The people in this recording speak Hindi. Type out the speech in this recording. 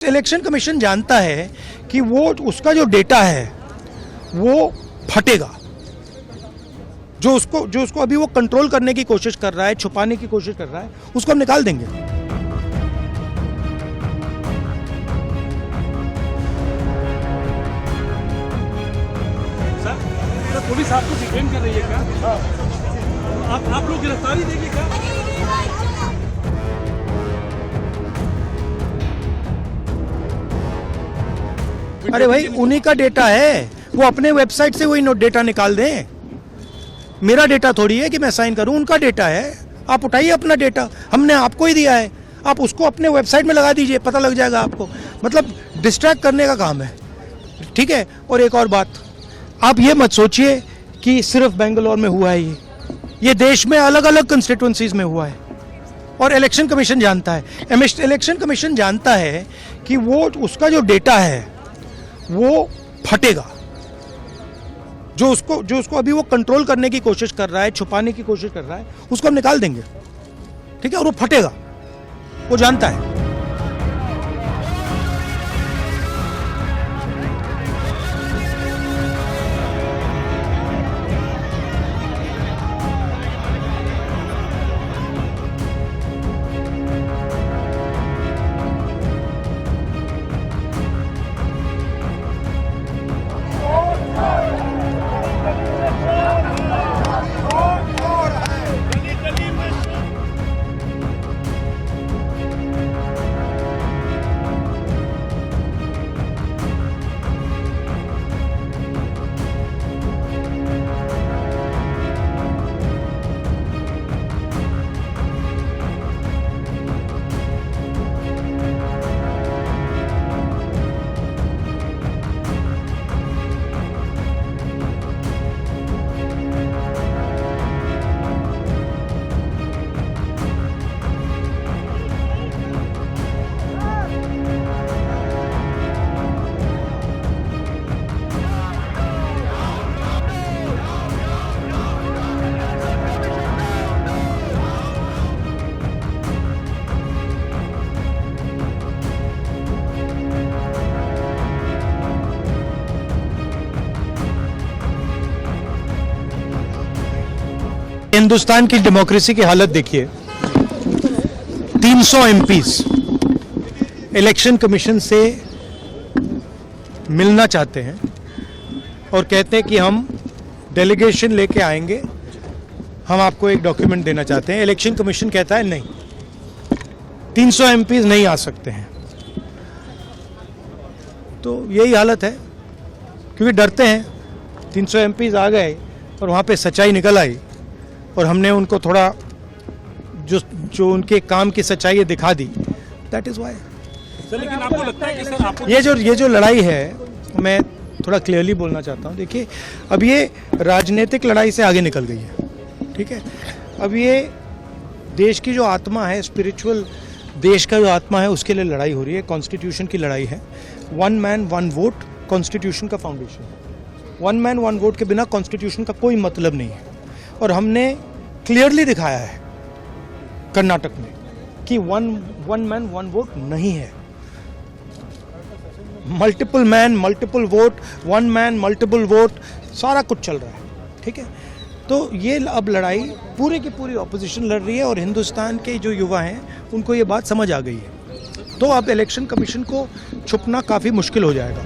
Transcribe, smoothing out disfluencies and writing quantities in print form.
इलेक्शन कमीशन जानता है कि वो उसका जो डेटा है वो फटेगा। जो उसको अभी वो कंट्रोल करने की कोशिश कर रहा है, छुपाने की कोशिश कर रहा है, उसको हम निकाल देंगे। सर, पुलिस आपको डिटेन कर रही है क्या? आप लोग गिरफ्तारी देंगे क्या? अरे भाई, उन्हीं का डेटा है, वो अपने वेबसाइट से वही डेटा निकाल दें। मेरा डेटा थोड़ी है कि मैं साइन करूं, उनका डेटा है। आप उठाइए अपना डेटा, हमने आपको ही दिया है, आप उसको अपने वेबसाइट में लगा दीजिए, पता लग जाएगा आपको। मतलब डिस्ट्रैक्ट करने का काम है, ठीक है। और एक और बात, आप ये मत सोचिए कि सिर्फ बेंगलोर में हुआ है, ये देश में अलग अलग कंस्टिट्यूंसीज में हुआ है। और इलेक्शन कमीशन जानता है, इलेक्शन कमीशन जानता है कि वो उसका जो डेटा है वो फटेगा। जो उसको अभी वो कंट्रोल करने की कोशिश कर रहा है, छुपाने की कोशिश कर रहा है, उसको हम निकाल देंगे, ठीक है। और वो फटेगा, वो जानता है। हिंदुस्तान की डेमोक्रेसी की हालत देखिए। 300 एमपीज इलेक्शन कमीशन से मिलना चाहते हैं और कहते हैं कि हम डेलीगेशन लेके आएंगे, हम आपको एक डॉक्यूमेंट देना चाहते हैं। इलेक्शन कमीशन कहता है नहीं, 300 एमपीज नहीं आ सकते हैं। तो यही हालत है, क्योंकि डरते हैं। 300 एमपीज आ गए और वहाँ पे सच्चाई निकल आई और हमने उनको थोड़ा जो उनके काम की सच्चाई दिखा दी। That is why. सर, लेकिन आपको लगता है कि सर आपको ये जो लड़ाई है, मैं थोड़ा क्लियरली बोलना चाहता हूँ। देखिए, अब ये राजनीतिक लड़ाई से आगे निकल गई है, ठीक है। अब ये देश की जो आत्मा है, स्पिरिचुअल देश का जो आत्मा है, उसके लिए लड़ाई हो रही है। कॉन्स्टिट्यूशन की लड़ाई है। 1 मैन 1 वोट कॉन्स्टिट्यूशन का फाउंडेशन है। 1 मैन 1 वोट के बिना कॉन्स्टिट्यूशन का कोई मतलब नहीं है। और हमने क्लियरली दिखाया है कर्नाटक में कि वन मैन 1 वोट नहीं है। Multiple man multiple vote, 1 man multiple vote, सारा कुछ चल रहा है, ठीक है। तो ये अब लड़ाई पूरी की पूरी ऑपोजिशन लड़ रही है और हिंदुस्तान के जो युवा हैं उनको ये बात समझ आ गई है। तो अब इलेक्शन कमीशन को छुपना काफ़ी मुश्किल हो जाएगा।